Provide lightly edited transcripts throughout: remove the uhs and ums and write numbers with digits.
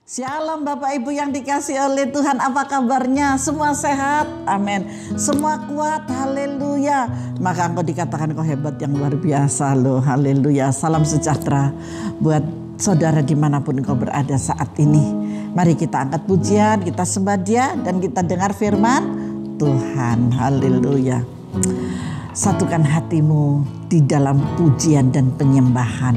Shalom Bapak Ibu yang dikasih oleh Tuhan, apa kabarnya? Semua sehat? Amin. Semua kuat? Haleluya. Maka engkau dikatakan kau hebat yang luar biasa loh. Haleluya. Salam sejahtera buat saudara dimanapun engkau berada saat ini. Mari kita angkat pujian, kita sembah Dia dan kita dengar firman Tuhan. Haleluya. Satukan hatimu di dalam pujian dan penyembahan.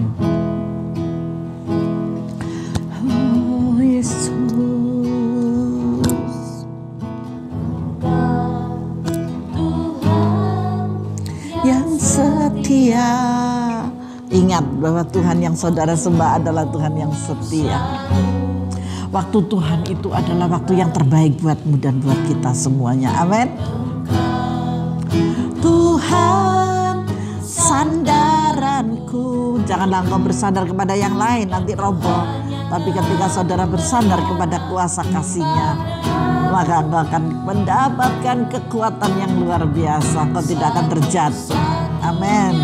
Setia. Ingat bahwa Tuhan yang saudara sembah adalah Tuhan yang setia. Waktu Tuhan itu adalah waktu yang terbaik buatmu dan buat kita semuanya. Amin. Tuhan sandaranku. Janganlah engkau bersandar kepada yang lain, nanti roboh. Tapi ketika saudara bersandar kepada kuasa kasih-Nya, maka engkau akan mendapatkan kekuatan yang luar biasa. Engkau tidak akan terjatuh. Amin.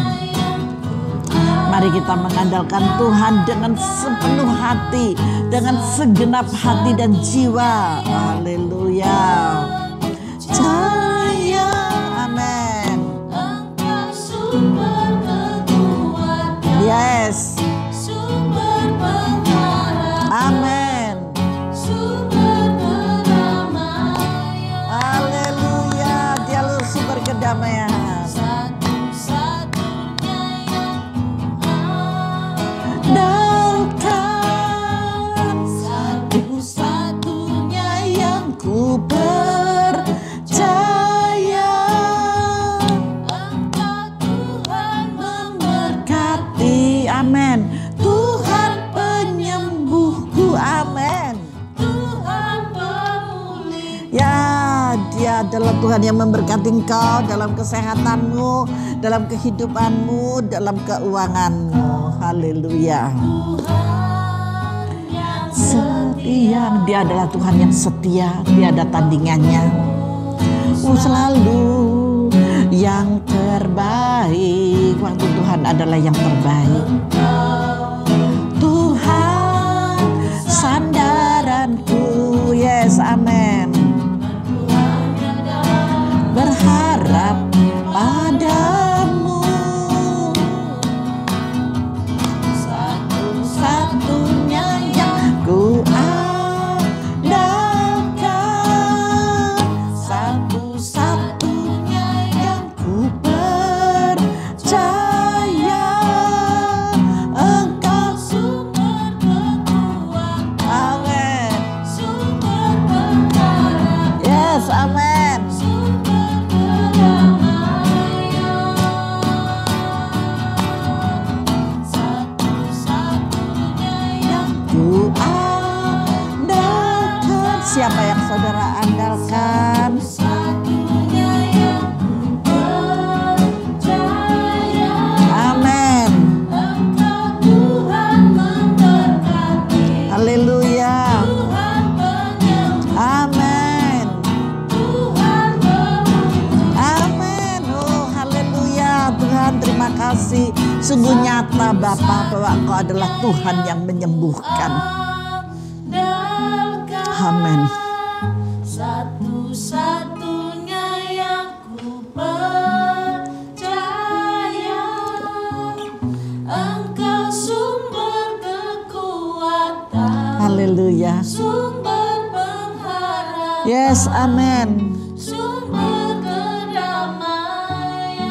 Mari kita mengandalkan Tuhan dengan sepenuh hati, dengan segenap hati dan jiwa. Haleluya. Jaya. Amin. Yes. Amin. Haleluya. Dialah sumber kedamaian. Amin. Tuhan penyembuhku. Amin. Tuhan pemulih. Ya, Dia adalah Tuhan yang memberkati engkau dalam kesehatanmu, dalam kehidupanmu, dalam keuanganmu. Haleluya. Setia. Dia adalah Tuhan yang setia, tiada tandingannya. Selalu yang terbaik. Waktu Tuhan adalah yang terbaik. Tuhan sandaranku. Yes, amin. Berharap padamu. Satu-satunya yang ku andalkan. Satu-satunya yang ku percaya. Engkau sumber kekuatan. Amin. Sumber perkara. Yes, amin. Sumber kedamaian. Satu-satunya yang ku andalkan. Siapa yang saudara andalkan? Satu-satunya yang ku percaya. Amin. Engkau Tuhan memberkati. Haleluya. Tuhan penyembuh. Amin. Tuhan pemulih. Amin. Oh, haleluya. Tuhan, terima kasih. Sungguh nyata Bapa bahwa Engkau adalah Tuhan yang menyembuhkan. Amin. Satu-satunya yang ku percaya. Engkau sumber kekuatan. Haleluya. Sumber pengharapan. Yes, amin. Sumber kedamaian.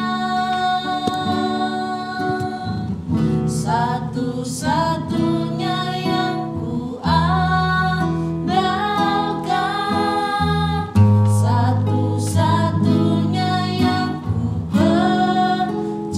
Satu-satunya yang ku andalkan. Satu-satunya yang ku percaya.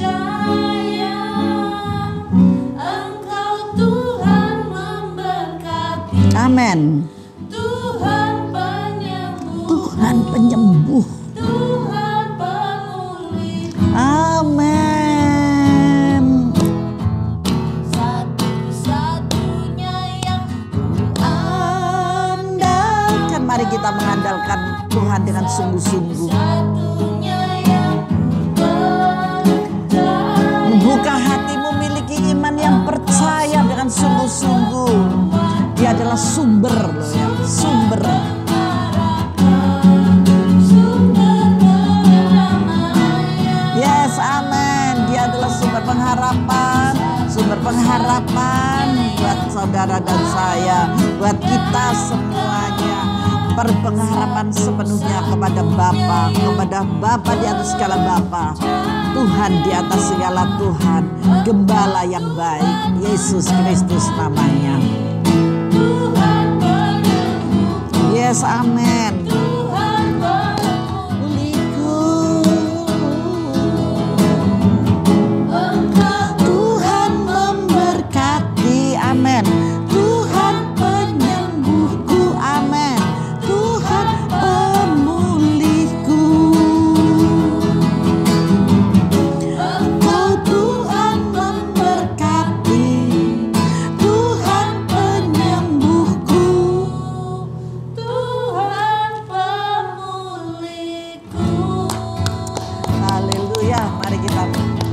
Engkau Tuhan memberkati. Amin. Tuhan penyembuh. Tuhan penyembuh. Tuhan pemulih. Amin. Satu-satunya yang ku andalkan. Mari kita mengandalkan Tuhan dengan sungguh-sungguh. Membuka hatimu, miliki iman yang percaya dengan sungguh-sungguh. Dia adalah sumber sumber pengharapan, sumber pengharapan buat saudara dan saya, buat kita semuanya. Berpengharapan sepenuhnya kepada Bapa di atas segala Bapa, Tuhan di atas segala Tuhan, Gembala yang baik, Yesus Kristus namanya. Yes, amin. Tuhan memberkati, amin. Tuhan penyembuhku, amin. Tuhan pemulihku. Oh, Tuhan memberkati, Tuhan penyembuhku, Tuhan pemulihku. Haleluya, mari kita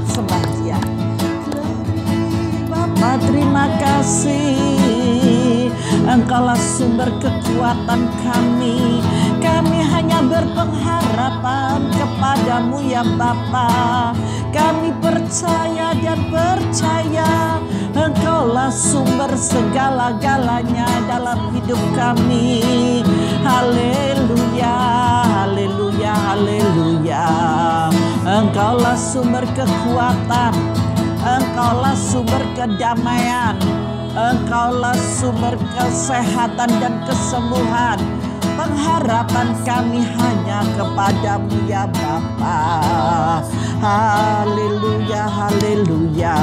sembah Dia. Bapa, terima kasih, Engkaulah sumber kekuatan kami. Kami hanya berpengharapan kepadamu ya Bapa. Kami percaya dan percaya Engkaulah sumber segala-galanya dalam hidup kami. Haleluya, haleluya, haleluya. Engkaulah sumber kekuatan, Engkaulah sumber kedamaian, Engkaulah sumber kesehatan dan kesembuhan. Pengharapan kami hanya kepadamu ya Bapa. Haleluya, haleluya.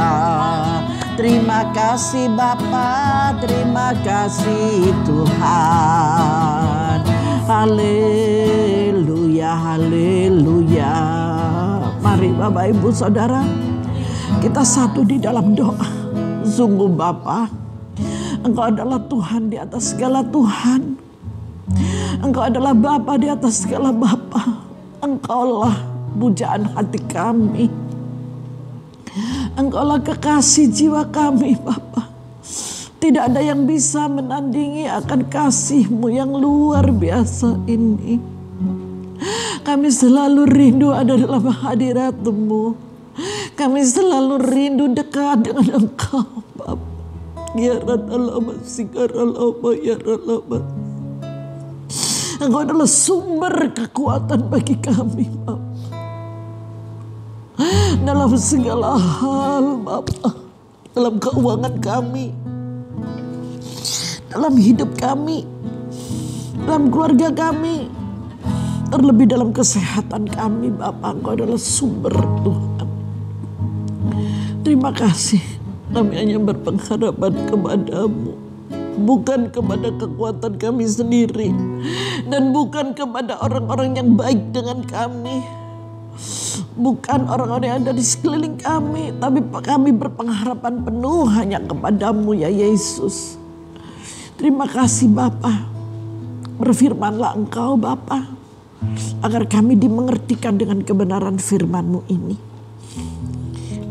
Terima kasih Bapa, terima kasih Tuhan. Haleluya, haleluya. Mari Bapak Ibu Saudara, kita satu di dalam doa. Sungguh Bapa, Engkau adalah Tuhan di atas segala Tuhan. Engkau adalah Bapa di atas segala Bapa. Engkaulah pujaan hati kami. Engkaulah kekasih jiwa kami Bapa. Tidak ada yang bisa menandingi akan kasih-Mu yang luar biasa ini. Kami selalu rindu ada dalam hadirat-Mu. Kami selalu rindu dekat dengan Engkau Bapa. Ya Rabbal ya Rabbal. Engkau adalah sumber kekuatan bagi kami Bapa. Dalam segala hal Bapa. Dalam keuangan kami, dalam hidup kami, dalam keluarga kami, terlebih dalam kesehatan kami Bapa. Engkau adalah sumber Tuhan. Terima kasih. Kami hanya berpengharapan kepadamu, bukan kepada kekuatan kami sendiri, dan bukan kepada orang-orang yang baik dengan kami, bukan orang-orang yang ada di sekeliling kami, tapi kami berpengharapan penuh hanya kepadamu ya Yesus. Terima kasih Bapa. Berfirmanlah Engkau Bapa, agar kami dimengertikan dengan kebenaran firman-Mu ini.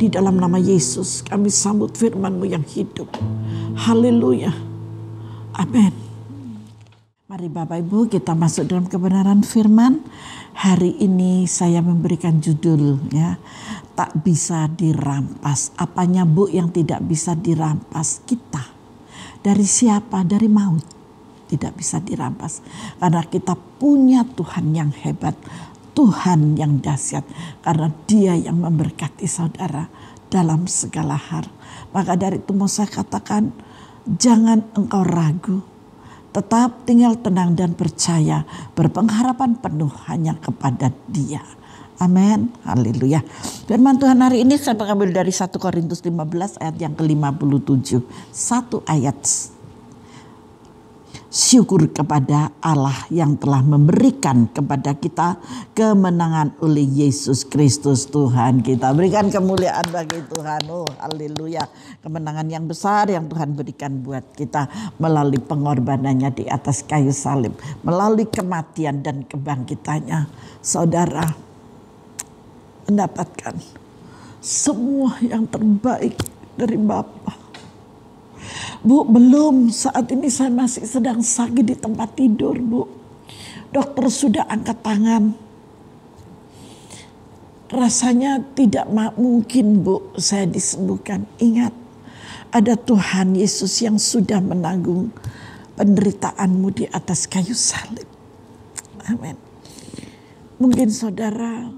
Di dalam nama Yesus kami sambut firman-Mu yang hidup. Haleluya. Amin. Mari Bapak Ibu kita masuk dalam kebenaran firman. Hari ini saya memberikan judul ya, tak bisa dirampas. Apanya Bu yang tidak bisa dirampas? Kita. Dari siapa? Dari maut. Tidak bisa dirampas. Karena kita punya Tuhan yang hebat. Tuhan yang dahsyat, karena Dia yang memberkati saudara dalam segala hal. Maka dari itu mau saya katakan, jangan engkau ragu, tetap tinggal tenang dan percaya, berpengharapan penuh hanya kepada Dia. Amin, haleluya. Firman Tuhan hari ini saya mengambil dari 1 Korintus 15 ayat yang ke-57. Satu ayat. Syukur kepada Allah yang telah memberikan kepada kita kemenangan oleh Yesus Kristus Tuhan kita. Berikan kemuliaan bagi Tuhan. Oh haleluya. Kemenangan yang besar yang Tuhan berikan buat kita melalui pengorbanannya di atas kayu salib. Melalui kematian dan kebangkitannya. Saudara mendapatkan semua yang terbaik dari Bapa. Bu, belum, saat ini saya masih sedang sakit di tempat tidur, Bu. Dokter sudah angkat tangan. rasanya tidak mungkin Bu saya disembuhkan. Ingat, ada Tuhan Yesus yang sudah menanggung penderitaanmu di atas kayu salib. Amin. Mungkin saudara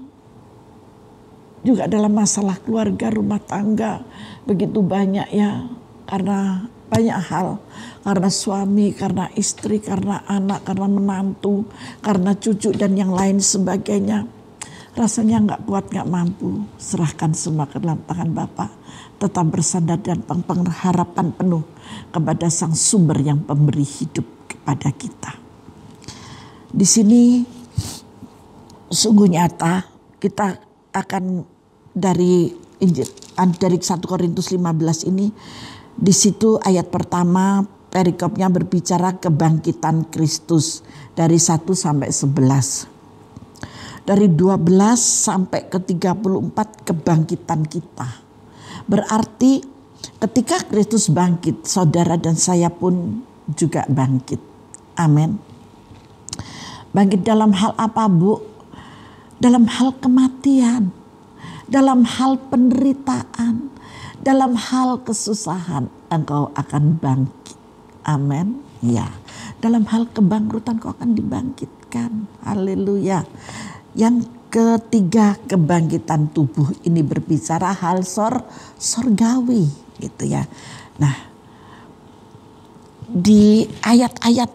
juga dalam masalah keluarga, rumah tangga begitu banyak ya, karena banyak hal, karena suami, karena istri, karena anak, karena menantu, karena cucu dan yang lain sebagainya. Rasanya nggak kuat, nggak mampu. Serahkan semua ke dalam tangan Bapa. Tetap bersandar dan pengharapan penuh kepada Sang Sumber yang pemberi hidup kepada kita. Di sini sungguh nyata kita akan dari 1 Korintus 15 ini, di situ ayat pertama perikopnya berbicara kebangkitan Kristus dari 1 sampai 11. Dari 12 sampai ke 34 kebangkitan kita. Berarti ketika Kristus bangkit, saudara dan saya pun juga bangkit. Amin. Bangkit dalam hal apa, Bu? Dalam hal kematian, dalam hal penderitaan, dalam hal kesusahan engkau akan bangkit. Amin. Ya. Dalam hal kebangkrutan kau akan dibangkitkan. Haleluya. Yang ketiga, kebangkitan tubuh ini berbicara hal sorgawi gitu ya. Nah, di ayat-ayat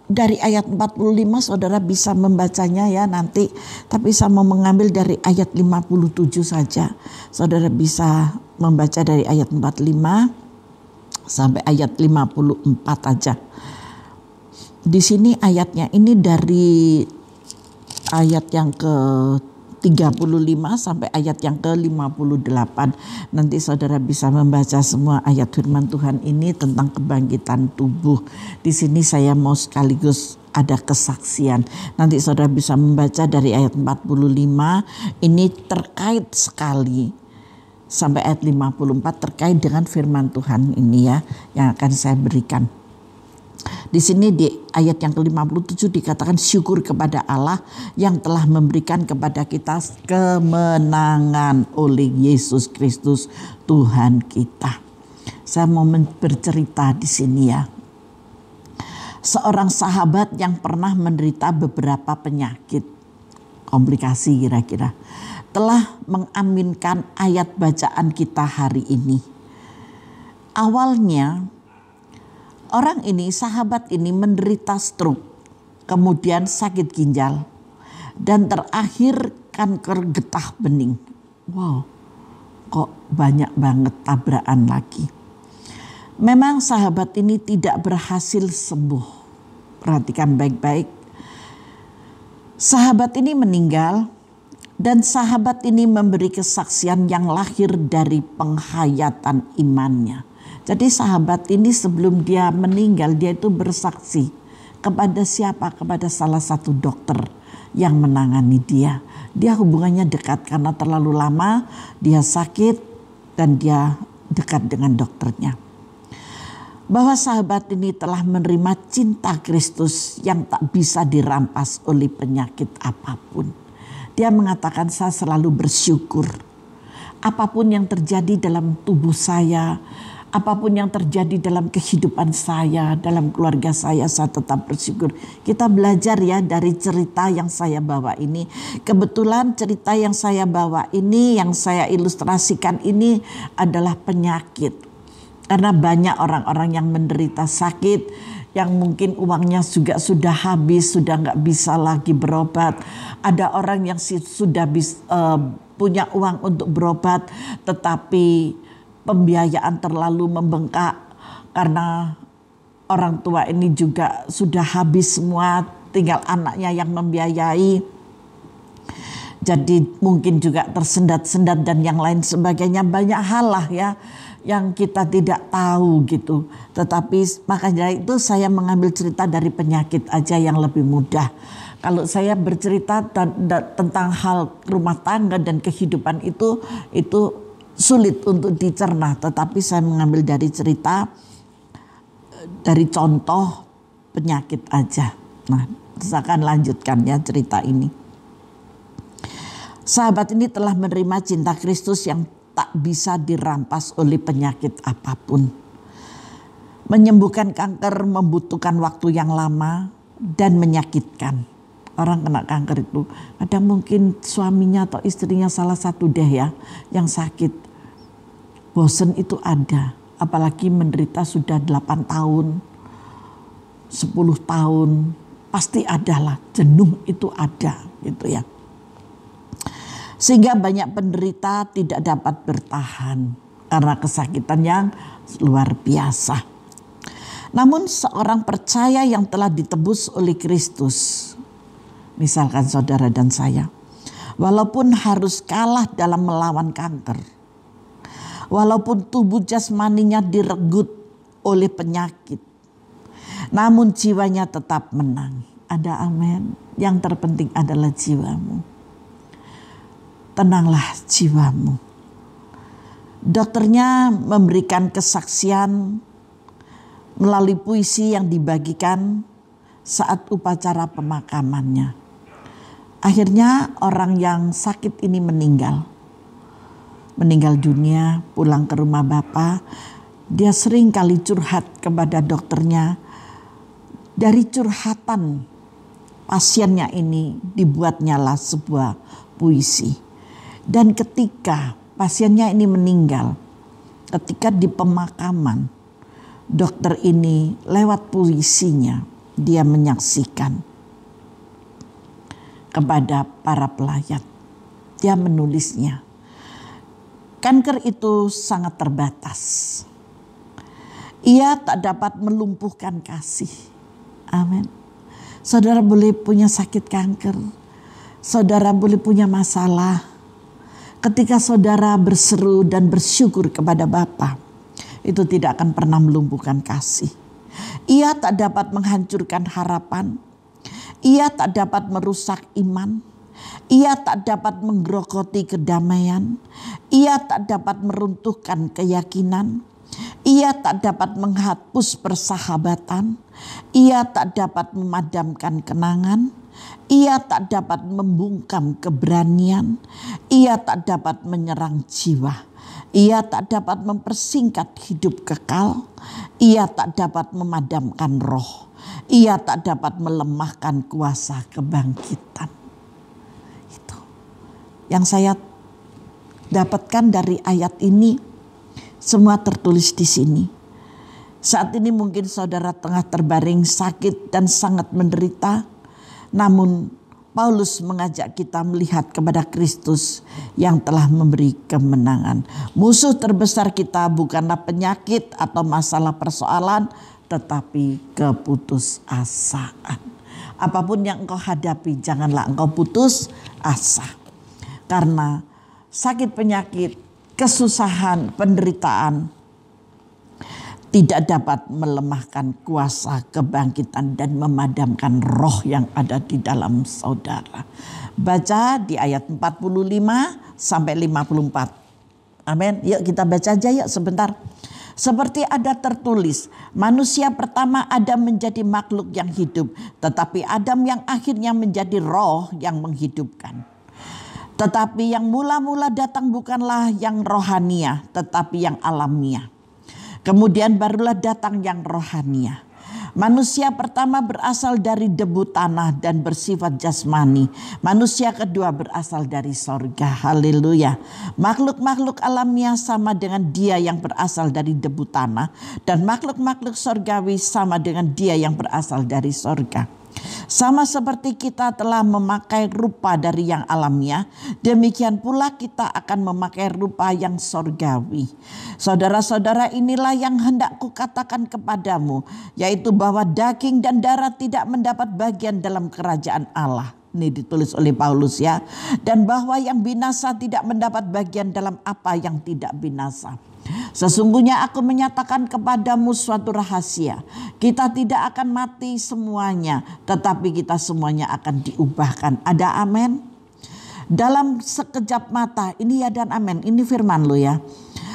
dari ayat 45 saudara bisa membacanya ya nanti, tapi saya mau mengambil dari ayat 57 saja. Saudara bisa membaca dari ayat 45 sampai ayat 54 aja. Di sini ayatnya ini dari ayat yang ke-35 sampai ayat yang ke-58. Nanti saudara bisa membaca semua ayat firman Tuhan ini tentang kebangkitan tubuh. Di sini saya mau sekaligus ada kesaksian. Nanti saudara bisa membaca dari ayat 45. Ini terkait sekali sampai ayat 54 terkait dengan firman Tuhan ini ya, yang akan saya berikan. Di sini di ayat yang ke-57 dikatakan syukur kepada Allah yang telah memberikan kepada kita kemenangan oleh Yesus Kristus Tuhan kita. Saya mau bercerita di sini ya. Seorang sahabat yang pernah menderita beberapa penyakit, komplikasi kira-kira, telah mengaminkan ayat bacaan kita hari ini. Awalnya orang ini, sahabat ini menderita stroke, kemudian sakit ginjal, dan terakhir kanker getah bening. Wow, kok banyak banget tabrakan lagi. Memang sahabat ini tidak berhasil sembuh. Perhatikan baik-baik. Sahabat ini meninggal dan sahabat ini memberi kesaksian yang lahir dari penghayatan imannya. Jadi sahabat ini sebelum dia meninggal, dia itu bersaksi kepada siapa? Kepada salah satu dokter yang menangani dia. Dia hubungannya dekat karena terlalu lama dia sakit dan dia dekat dengan dokternya. Bahwa sahabat ini telah menerima cinta Kristus yang tak bisa dirampas oleh penyakit apapun. Dia mengatakan, saya selalu bersyukur. Apapun yang terjadi dalam tubuh saya, apapun yang terjadi dalam kehidupan saya, dalam keluarga saya tetap bersyukur. Kita belajar ya dari cerita yang saya bawa ini. Kebetulan cerita yang saya bawa ini, yang saya ilustrasikan ini adalah penyakit. Karena banyak orang-orang yang menderita sakit, yang mungkin uangnya juga sudah habis, sudah nggak bisa lagi berobat. Ada orang yang sudah punya uang untuk berobat, tetapi pembiayaan terlalu membengkak karena orang tua ini juga sudah habis semua, tinggal anaknya yang membiayai. Jadi mungkin juga tersendat-sendat dan yang lain sebagainya, banyak hal lah ya yang kita tidak tahu gitu. Tetapi makanya itu saya mengambil cerita dari penyakit aja yang lebih mudah. Kalau saya bercerita tentang hal rumah tangga dan kehidupan itu sulit untuk dicerna, tetapi saya mengambil dari cerita, dari contoh penyakit aja. Nah, saya akan lanjutkan ya cerita ini. Sahabat ini telah menerima cinta Kristus yang tak bisa dirampas oleh penyakit apapun. Menyembuhkan kanker membutuhkan waktu yang lama dan menyakitkan. Orang kena kanker itu ada mungkin suaminya atau istrinya salah satu deh ya yang sakit. Bosen itu ada, apalagi menderita sudah 8 tahun, 10 tahun, pasti adalah jenuh itu ada gitu ya. Sehingga banyak penderita tidak dapat bertahan karena kesakitan yang luar biasa. Namun seorang percaya yang telah ditebus oleh Kristus, misalkan saudara dan saya, walaupun harus kalah dalam melawan kanker, walaupun tubuh jasmaninya diregut oleh penyakit, namun jiwanya tetap menang. Ada amin. Yang terpenting adalah jiwamu. Tenanglah jiwamu. Dokternya memberikan kesaksian melalui puisi yang dibagikan saat upacara pemakamannya. Akhirnya orang yang sakit ini meninggal dunia, pulang ke rumah Bapa. Dia sering kali curhat kepada dokternya. Dari curhatan pasiennya ini dibuatnyalah sebuah puisi. Dan ketika pasiennya ini meninggal, ketika di pemakaman, dokter ini lewat puisinya, dia menyaksikan kepada para pelayat. Dia menulisnya. Kanker itu sangat terbatas. Ia tak dapat melumpuhkan kasih. Amin. Saudara boleh punya sakit kanker. Saudara boleh punya masalah. Ketika saudara berseru dan bersyukur kepada Bapa, itu tidak akan pernah melumpuhkan kasih. Ia tak dapat menghancurkan harapan. Ia tak dapat merusak iman. Ia tak dapat menggerogoti kedamaian. Ia tak dapat meruntuhkan keyakinan. Ia tak dapat menghapus persahabatan. Ia tak dapat memadamkan kenangan. Ia tak dapat membungkam keberanian. Ia tak dapat menyerang jiwa. Ia tak dapat mempersingkat hidup kekal. Ia tak dapat memadamkan roh. Ia tak dapat melemahkan kuasa kebangkitan. Itu yang saya dapatkan dari ayat ini. Semua tertulis di sini. Saat ini mungkin saudara tengah terbaring sakit dan sangat menderita. Namun Paulus mengajak kita melihat kepada Kristus yang telah memberi kemenangan. Musuh terbesar kita bukanlah penyakit atau masalah persoalan, tetapi keputusasaan. Apapun yang engkau hadapi, janganlah engkau putus asa. Karena sakit penyakit, kesusahan, penderitaan tidak dapat melemahkan kuasa kebangkitan dan memadamkan roh yang ada di dalam saudara. Baca di ayat 45 sampai 54. Amin. Yuk kita baca aja yuk sebentar. Seperti ada tertulis, manusia pertama Adam menjadi makhluk yang hidup, tetapi Adam yang akhirnya menjadi roh yang menghidupkan. Tetapi yang mula-mula datang bukanlah yang rohania, tetapi yang alamiah. Kemudian barulah datang yang rohania. Manusia pertama berasal dari debu tanah dan bersifat jasmani. Manusia kedua berasal dari sorga. Haleluya. Makhluk-makhluk alamiah sama dengan dia yang berasal dari debu tanah. Dan makhluk-makhluk sorgawi sama dengan dia yang berasal dari sorga. Sama seperti kita telah memakai rupa dari yang alamiah, demikian pula kita akan memakai rupa yang sorgawi. Saudara-saudara, inilah yang hendak kukatakan kepadamu, yaitu bahwa daging dan darah tidak mendapat bagian dalam kerajaan Allah. Ini ditulis oleh Paulus ya. Dan bahwa yang binasa tidak mendapat bagian dalam apa yang tidak binasa. Sesungguhnya aku menyatakan kepadamu suatu rahasia. Kita tidak akan mati semuanya, tetapi kita semuanya akan diubahkan. Ada amin? Dalam sekejap mata, ini ya dan amin. Ini firman lo ya.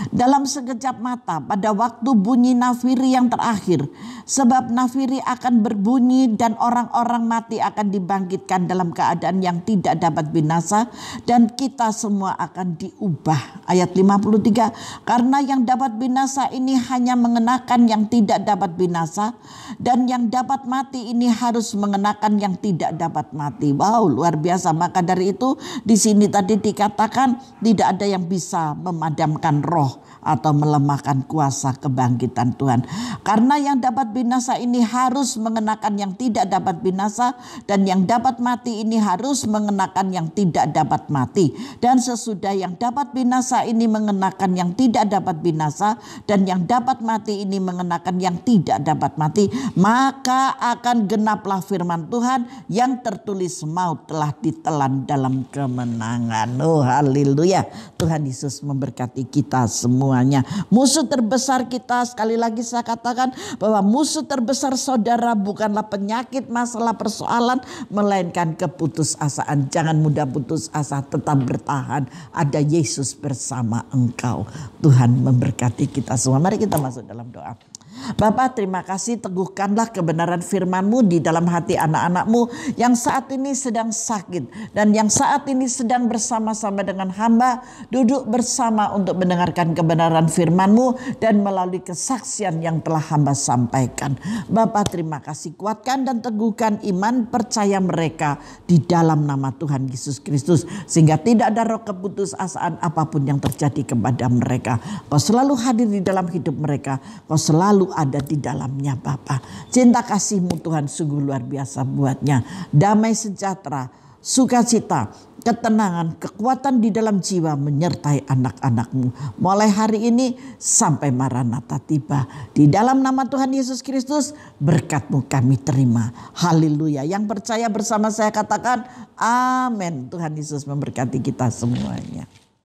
dalam sekejap mata pada waktu bunyi nafiri yang terakhir. Sebab nafiri akan berbunyi dan orang-orang mati akan dibangkitkan dalam keadaan yang tidak dapat binasa dan kita semua akan diubah. Ayat 53, karena yang dapat binasa ini hanya mengenakan yang tidak dapat binasa dan yang dapat mati ini harus mengenakan yang tidak dapat mati. Wow, luar biasa. Maka dari itu di sini tadi dikatakan tidak ada yang bisa memadamkan roh atau melemahkan kuasa kebangkitan Tuhan. Karena yang dapat binasa ini harus mengenakan yang tidak dapat binasa dan yang dapat mati ini harus mengenakan yang tidak dapat mati. Dan sesudah yang dapat binasa ini mengenakan yang tidak dapat binasa dan yang dapat mati ini mengenakan yang tidak dapat mati, maka akan genaplah firman Tuhan yang tertulis, maut telah ditelan dalam kemenangan. Oh haleluya. Tuhan Yesus memberkati kita semuanya. Musuh terbesar kita, sekali lagi saya katakan bahwa musuh terbesar saudara bukanlah penyakit, masalah, persoalan, melainkan keputusasaan. Jangan mudah putus asa, tetap bertahan. Ada Yesus bersama engkau. Tuhan memberkati kita semua. Mari kita masuk dalam doa. Bapa, terima kasih, teguhkanlah kebenaran firman-Mu di dalam hati anak-anak-Mu yang saat ini sedang sakit dan yang saat ini sedang bersama-sama dengan hamba duduk bersama untuk mendengarkan kebenaran firman-Mu dan melalui kesaksian yang telah hamba sampaikan. Bapa, terima kasih, kuatkan dan teguhkan iman percaya mereka di dalam nama Tuhan Yesus Kristus sehingga tidak ada roh keputusasaan apapun yang terjadi kepada mereka. Kau selalu hadir di dalam hidup mereka, Kau selalu ada di dalamnya Bapa. Cinta kasih-Mu Tuhan sungguh luar biasa buatnya. Damai sejahtera, sukacita, ketenangan, kekuatan di dalam jiwa menyertai anak-anak-Mu. Mulai hari ini sampai Maranatha tiba. Di dalam nama Tuhan Yesus Kristus berkat-Mu kami terima. Haleluya. Yang percaya bersama saya katakan amin. Tuhan Yesus memberkati kita semuanya.